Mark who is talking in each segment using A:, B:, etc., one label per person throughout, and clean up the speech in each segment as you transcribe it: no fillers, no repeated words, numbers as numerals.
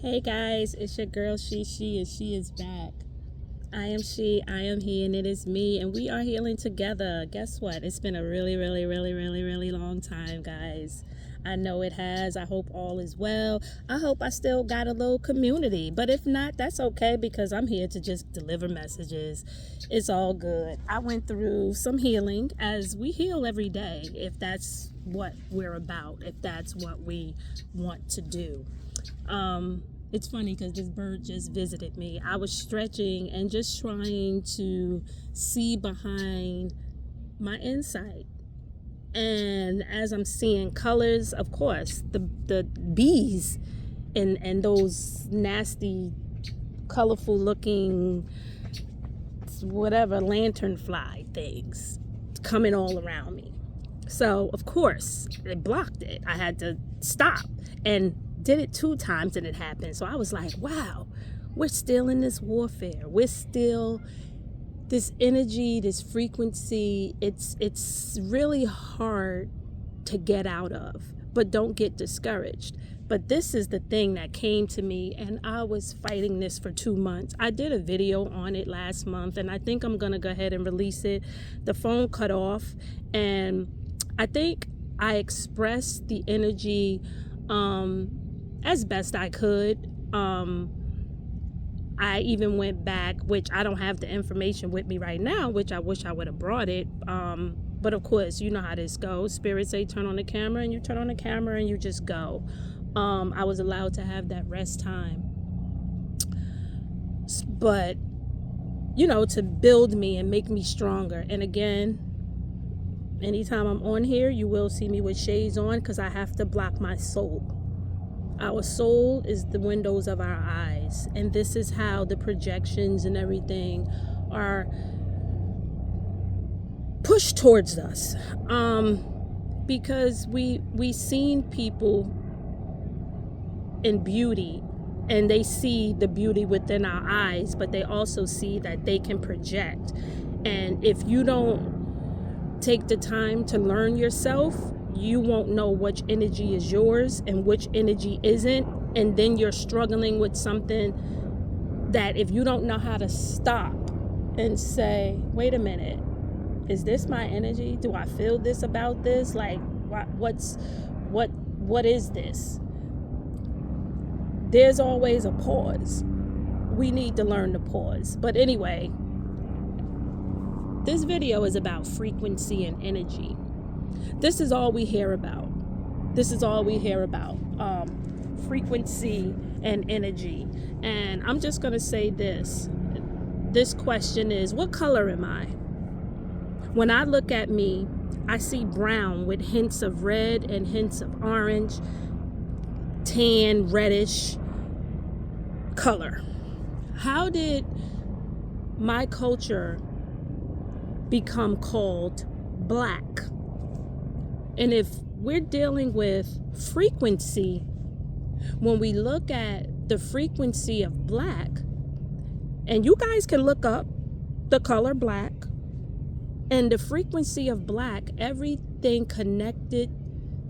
A: Hey guys, it's your girl she and she is back. I am she, I am he, and it is me, and we are healing together. Guess what? It's been a really long time, guys. I know it has. I hope all is well. I hope I still got a little community, but if not, that's okay because I'm here to just deliver messages. It's all good. I went through some healing as we heal every day, if that's what we're about, if that's what we want to do. It's funny because this bird just visited me. I was stretching and just trying to see behind my insight. And as I'm seeing colors, of course, the bees and those nasty, colorful looking, whatever, lantern fly things coming all around me. So, of course, it blocked it. I had to stop and did it 2 times and it happened. So I was like, wow, we're still in this warfare. We're still this energy, this frequency. It's really hard to get out of, but don't get discouraged. But this is the thing that came to me, and I was fighting this for 2 months. I did a video on it last month, and I think I'm going to go ahead and release it. The phone cut off, and I think I expressed the energy as best I could. I even went back, which I don't have the information with me right now, which I wish I would have brought it. But of course, you know how this goes. Spirits say turn on the camera, and you turn on the camera and you just go. I was allowed to have that rest time. But, to build me and make me stronger. And again, anytime I'm on here, you will see me with shades on because I have to block my soul. Our soul is the windows of our eyes, and this is how the projections and everything are pushed towards us. Because we seen people in beauty, and they see the beauty within our eyes, but they also see that they can project. And if you don't take the time to learn yourself, you won't know which energy is yours and which energy isn't. And then you're struggling with something that if you don't know how to stop and say, wait a minute, is this my energy? Do I feel this about this? Like, what is this? There's always a pause. We need to learn to pause. But anyway, this video is about frequency and energy. This is all we hear about. Frequency and energy. And I'm just going to say this. This question is, what color am I? When I look at me, I see brown with hints of red and hints of orange, tan, reddish color. How did my culture become called black? And if we're dealing with frequency, when we look at the frequency of black, and you guys can look up the color black and the frequency of black, everything connected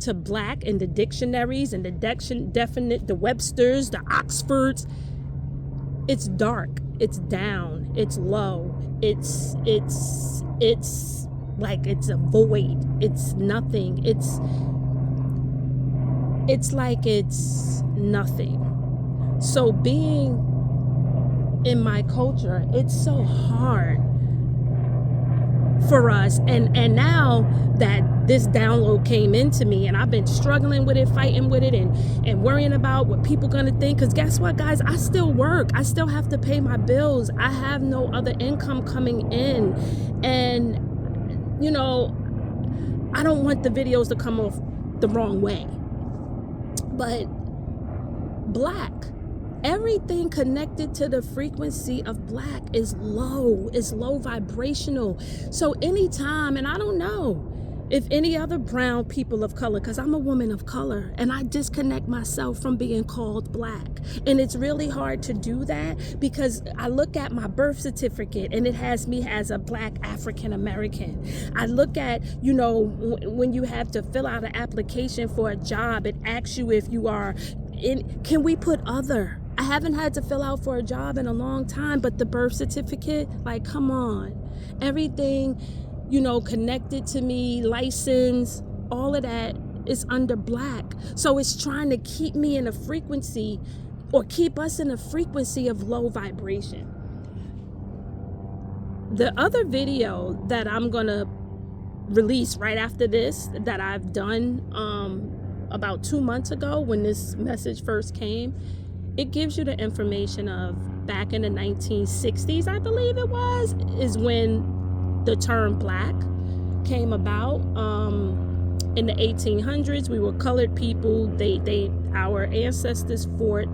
A: to black in the dictionaries and the Webster's, the Oxfords, it's dark, it's down, it's low, it's like it's a void, it's nothing, it's like it's nothing. So being in my culture, it's so hard for us, and now that this download came into me, and I've been struggling with it, fighting with it, and worrying about what people gonna think, because guess what, guys, I still work, I still have to pay my bills, I have no other income coming in, and I don't want the videos to come off the wrong way, but black, everything connected to the frequency of black is low vibrational. So anytime, and I don't know if any other brown people of color, because I'm a woman of color, and I disconnect myself from being called black. And it's really hard to do that because I look at my birth certificate and it has me as a black African American. I look at, when you have to fill out an application for a job, it asks you if you are can we put other? haven't had to fill out for a job in a long time, but the birth certificate, like, come on. Everything, connected to me, license, all of that is under black. So it's trying to keep me in a frequency, or keep us in a frequency of low vibration. The other video that I'm gonna release right after this, that I've done about 2 months ago when this message first came, it gives you the information of back in the 1960s, I believe it was, is when the term black came about. In the 1800s, we were colored people. Our ancestors fought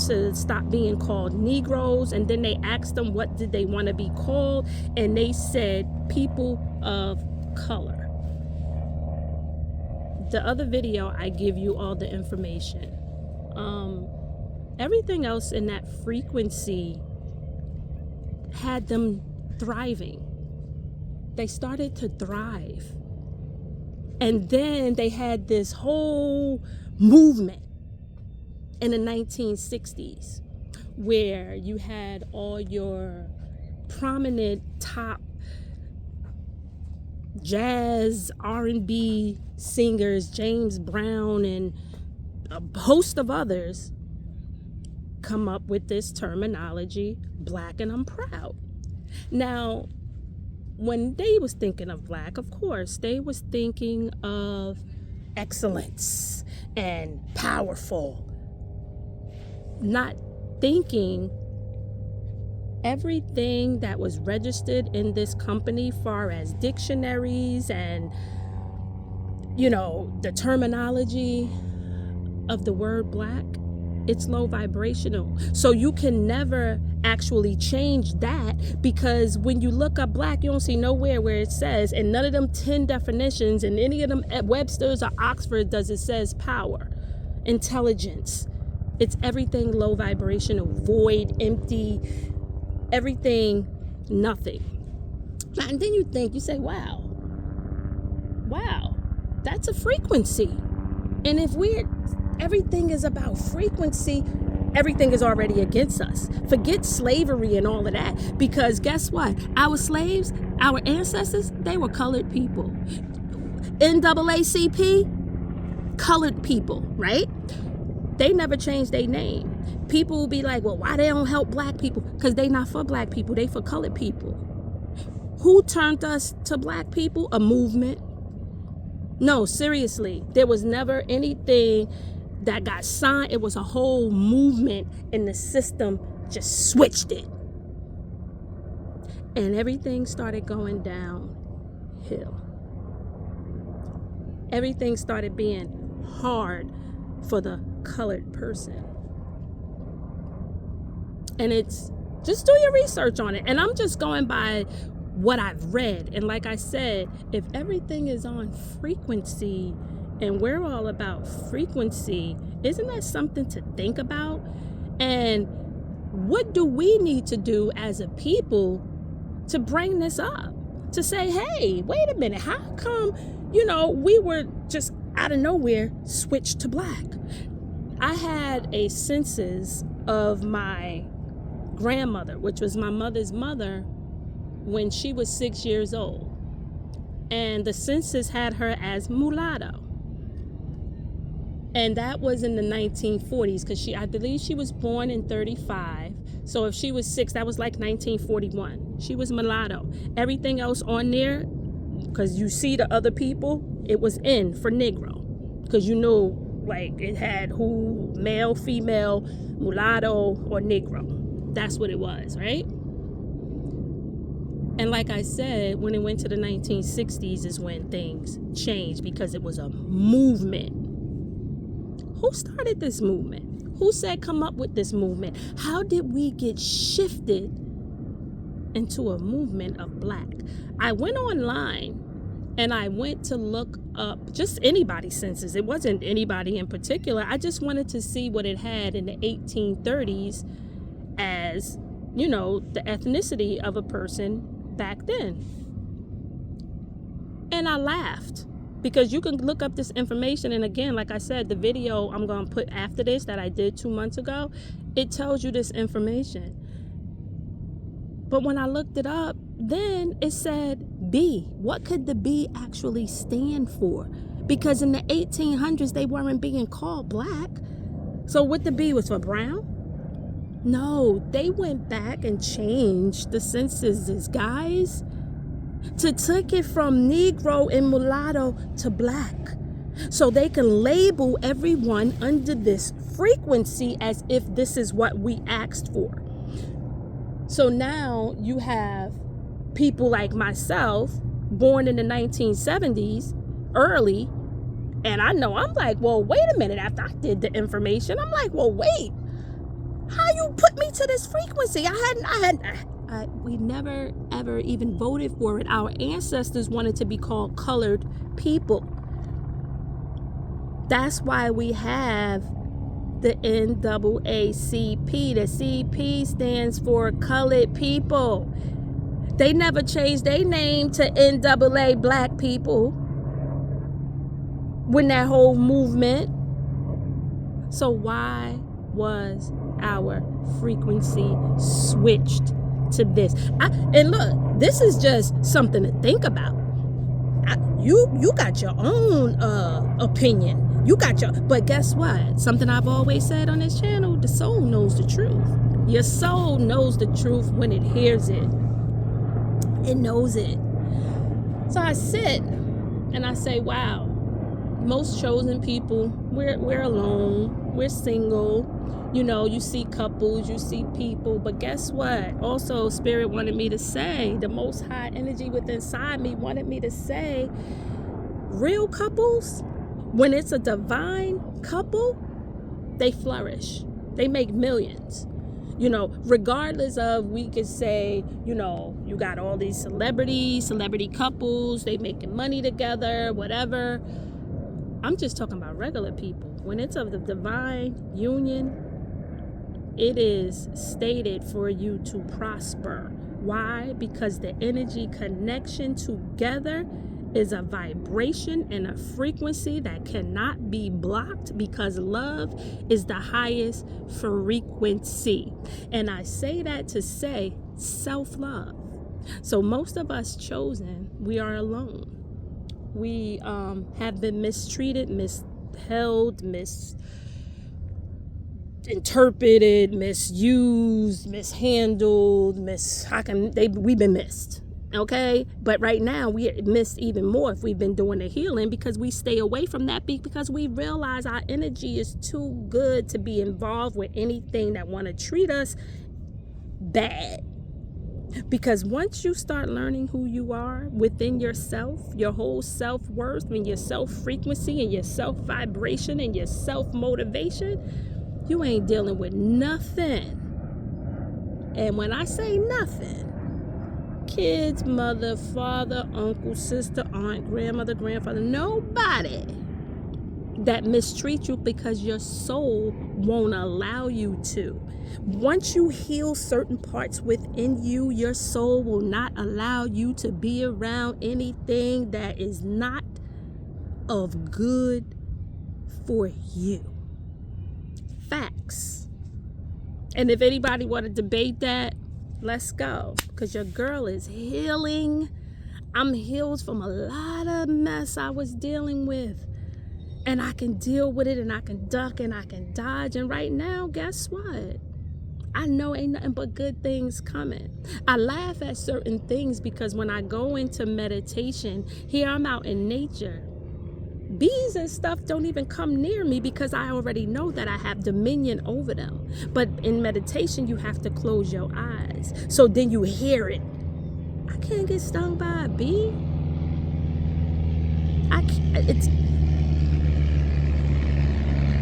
A: to stop being called Negroes, and then they asked them what did they want to be called, and they said people of color. The other video, I give you all the information. Everything else in that frequency had them thriving. They started to thrive. And then they had this whole movement in the 1960s where you had all your prominent top jazz, R&B singers, James Brown and a host of others, come up with this terminology, black and I'm proud. Now, when they was thinking of black, of course, they was thinking of excellence and powerful, not thinking everything that was registered in this company, far as dictionaries and, the terminology of the word black, it's low vibrational. So you can never actually change that, because when you look up black, you don't see nowhere where it says, and none of them 10 definitions and any of them at Webster's or Oxford does it says power, intelligence. It's everything low vibrational, void, empty, everything, nothing. And then you say, wow, that's a frequency. And if everything is about frequency, everything is already against us. Forget slavery and all of that, because guess what? Our slaves, our ancestors, they were colored people. NAACP, colored people, right? They never changed their name. People will be like, well, why they don't help black people? Because they not for black people, they for colored people. Who turned us to black people? A movement. No, seriously, there was never anything that got signed. It was a whole movement, and the system just switched it. And everything started going downhill. Everything started being hard for the colored person. And it's, just do your research on it. And I'm just going by what I've read. And like I said, if everything is on frequency and we're all about frequency, isn't that something to think about? And what do we need to do as a people to bring this up? To say, hey, wait a minute, how come, we were just out of nowhere switched to black? I had a census of my grandmother, which was my mother's mother, when she was 6 years old. And the census had her as mulatto. And that was in the 1940s, because I believe she was born in 35. So if she was 6, that was like 1941. She was mulatto. Everything else on there, because you see the other people, it was in for Negro. Because like it had who, male, female, mulatto, or Negro. That's what it was, right? And like I said, when it went to the 1960s is when things changed, because it was a movement. Who started this movement? Who said come up with this movement? How did we get shifted into a movement of black? I went online and I went to look up just anybody's census. It wasn't anybody in particular. I just wanted to see what it had in the 1830s as, the ethnicity of a person back then. And I laughed, because you can look up this information. And again, like I said, the video I'm going to put after this that I did 2 months ago, it tells you this information. But when I looked it up, then it said B. What could the B actually stand for? Because in the 1800s, they weren't being called black. So what the B was for, brown? No, they went back and changed the censuses, guys, to take it from Negro and mulatto to black. So they can label everyone under this frequency as if this is what we asked for. So now you have people like myself, born in the 1970s, early, and I know I'm like, well, wait a minute. After I did the information, I'm like, well, wait, how you put me to this frequency? We never ever even voted for it. Our ancestors wanted to be called colored people. That's why we have the NAACP. The CP stands for colored people. They never changed their name to NAA black people when that whole movement. So why was our frequency switched to this? And look, this is just something to think about. You got your own opinion. But guess what? Something I've always said on this channel, the soul knows the truth. Your soul knows the truth when it hears it. It knows it. So I sit and I say, wow, most chosen people, we're alone, we're single. You know, you see couples, you see people, but guess what? Also, Spirit wanted me to say, the most high energy within inside me wanted me to say, real couples, when it's a divine couple, they flourish. They make millions. You know, regardless of, we could say, you know, you got all these celebrity couples, they making money together, whatever. I'm just talking about regular people. When it's of the divine union, it is stated for you to prosper. Why? Because the energy connection together is a vibration and a frequency that cannot be blocked, because love is the highest frequency. And I say that to say self-love. So most of us chosen, we are alone. We have been mistreated, misheld, misinterpreted, misused, mishandled, we've been missed. Okay, but right now we missed even more if we've been doing the healing, because we stay away from that because we realize our energy is too good to be involved with anything that want to treat us bad. Because once you start learning who you are within yourself, your whole self-worth and your self-frequency and your self-vibration and your self-motivation, you ain't dealing with nothing. And when I say nothing, kids, mother, father, uncle, sister, aunt, grandmother, grandfather, nobody that mistreats you, because your soul won't allow you to. Once you heal certain parts within you, your soul will not allow you to be around anything that is not of good for you. Facts. And if anybody want to debate that, let's go, because your girl is healing. I'm healed from a lot of mess I was dealing with, and I can deal with it, and I can duck, and I can dodge. And right now, guess what? I know ain't nothing but good things coming. I laugh at certain things because when I go into meditation, here I'm out in nature, bees and stuff don't even come near me, because I already know that I have dominion over them. But in meditation, you have to close your eyes. So then you hear it. I can't get stung by a bee.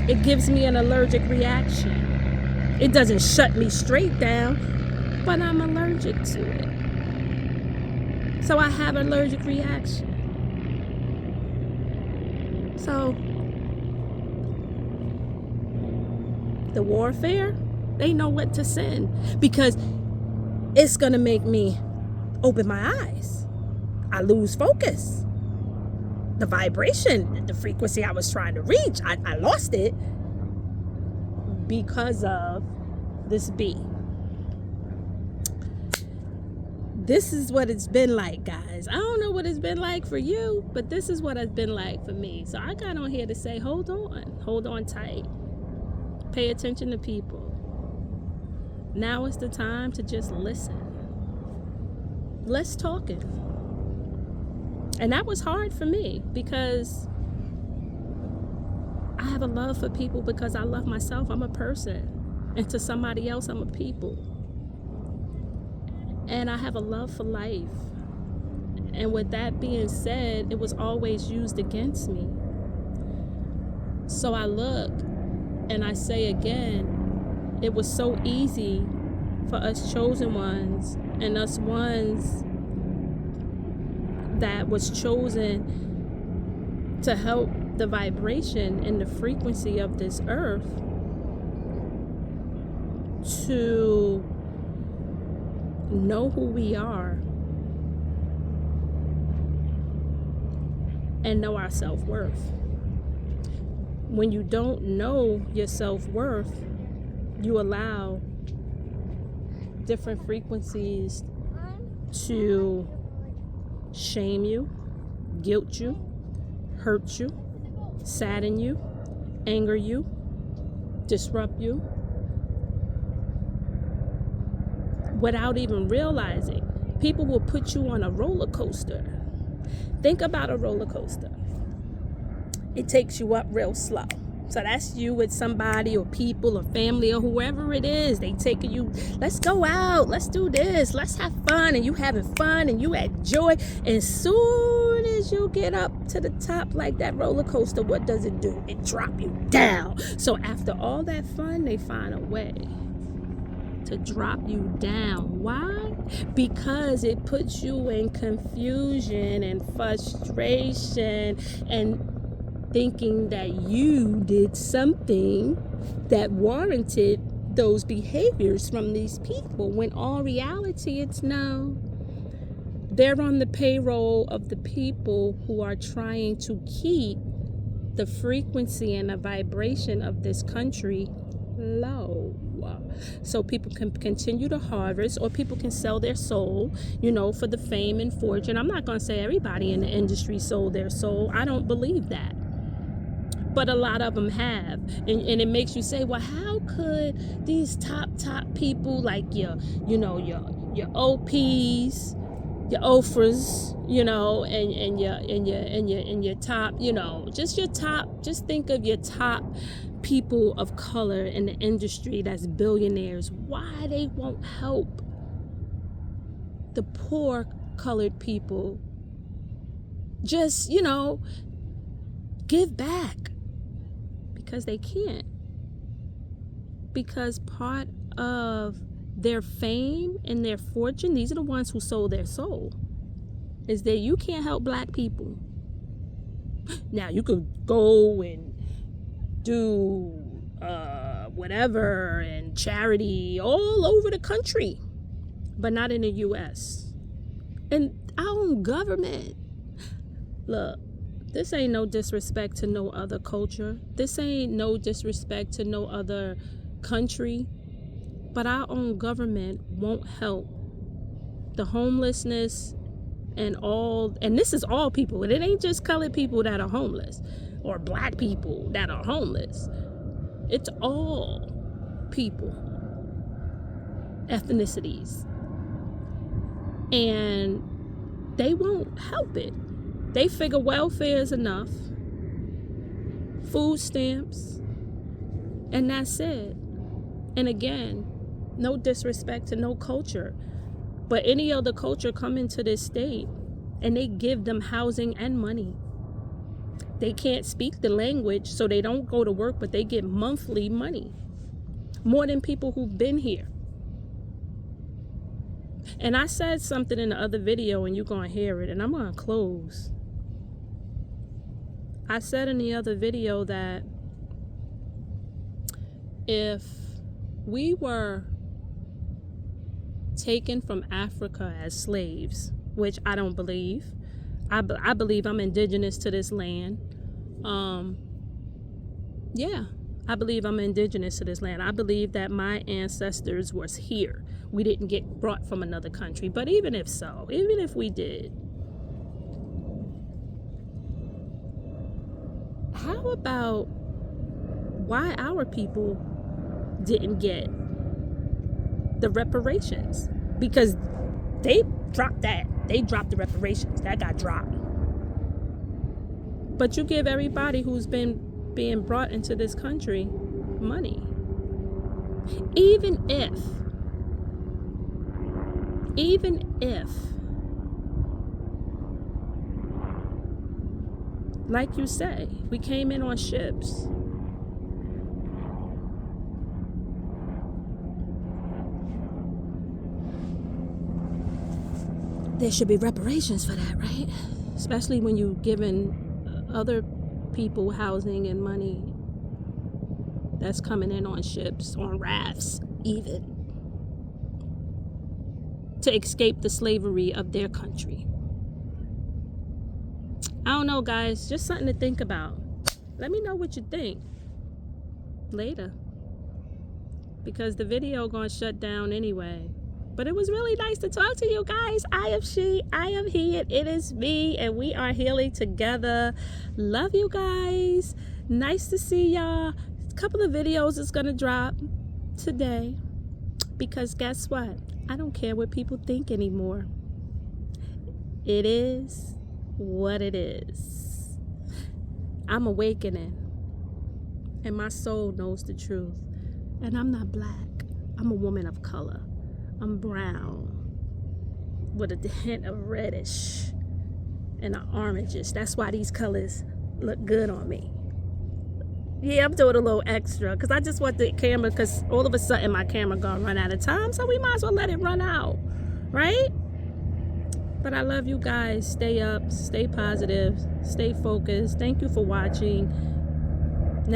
A: It gives me an allergic reaction. It doesn't shut me straight down, but I'm allergic to it. So I have an allergic reaction. So the warfare, they know what to send, because it's gonna make me open my eyes. I lose focus. The vibration, the frequency I was trying to reach, I lost it because of this be. This is what it's been like, guys. I don't know what it's been like for you, but this is what it's been like for me. So I got on here to say, hold on tight. Pay attention to people. Now is the time to just listen. Less talking. And that was hard for me because I have a love for people because I love myself. I'm a person. And to somebody else, I'm a people. And I have a love for life. And with that being said, it was always used against me. So I look and I say again, it was so easy for us chosen ones and us ones that was chosen to help the vibration and the frequency of this earth to know who we are and know our self-worth. When you don't know your self-worth, you allow different frequencies to shame you, guilt you, hurt you, sadden you, anger you, disrupt you, without even realizing. People will put you on a roller coaster. Think about a roller coaster. It takes you up real slow. So that's you with somebody or people or family or whoever it is. They taking you, let's go out, let's do this, let's have fun. And you having fun and you had joy. And soon as you get up to the top like that roller coaster, what does it do? It drop you down. So after all that fun, they find a way to drop you down. Why? Because it puts you in confusion and frustration and thinking that you did something that warranted those behaviors from these people, when all reality it's no. They're on the payroll of the people who are trying to keep the frequency and the vibration of this country low. So people can continue to harvest, or people can sell their soul, for the fame and fortune. I'm not going to say everybody in the industry sold their soul. I don't believe that. But a lot of them have. And it makes you say, well, how could these top people like your OPs, your Ofras, and your top, just think of your top people of color in the industry that's billionaires, why they won't help the poor colored people just, give back. Because they can't. Because part of their fame and their fortune, these are the ones who sold their soul, is that you can't help black people. Now, you could go and do whatever and charity all over the country, but not in the U.S. And our own government. Look, this ain't no disrespect to no other culture. This ain't no disrespect to no other country. But our own government won't help the homelessness and this is all people. And it ain't just colored people that are homeless or black people that are homeless. It's all people, ethnicities. And they won't help it. They figure welfare is enough, food stamps, and that's it. And again, no disrespect to no culture, but any other culture come into this state and they give them housing and money. They can't speak the language, so they don't go to work, but they get monthly money, more than people who've been here. And I said something in the other video, and you're going to hear it, and I'm going to close. I said in the other video that if we were taken from Africa as slaves, which I don't believe, I believe I'm indigenous to this land. Yeah, I believe I'm indigenous to this land. I believe that my ancestors was here. We didn't get brought from another country. But even if so, even if we did, how about why our people didn't get the reparations? Because they dropped that. They dropped the reparations. That got dropped. But you give everybody who's been being brought into this country money. Even if, like you say, we came in on ships. There should be reparations for that, right? Especially when you're giving other people housing and money that's coming in on ships, on rafts, even, to escape the slavery of their country. I don't know, guys. Just something to think about. Let me know what you think later, because the video gonna shut down anyway. But it was really nice to talk to you guys. I am she, I am he, and it is me, and we are healing together. Love you guys. Nice to see y'all. A couple of videos is gonna drop today, because guess what? I don't care what people think anymore. It is what it is. I'm awakening, and my soul knows the truth. And I'm not black. I'm a woman of color. I'm brown with a hint of reddish and an orangish. That's why these colors look good on me. Yeah, I'm doing a little extra because I just want the camera, because all of a sudden my camera gonna run out of time, so we might as well let it run out, right? But I love you guys. Stay up, stay positive, stay focused. Thank you for watching.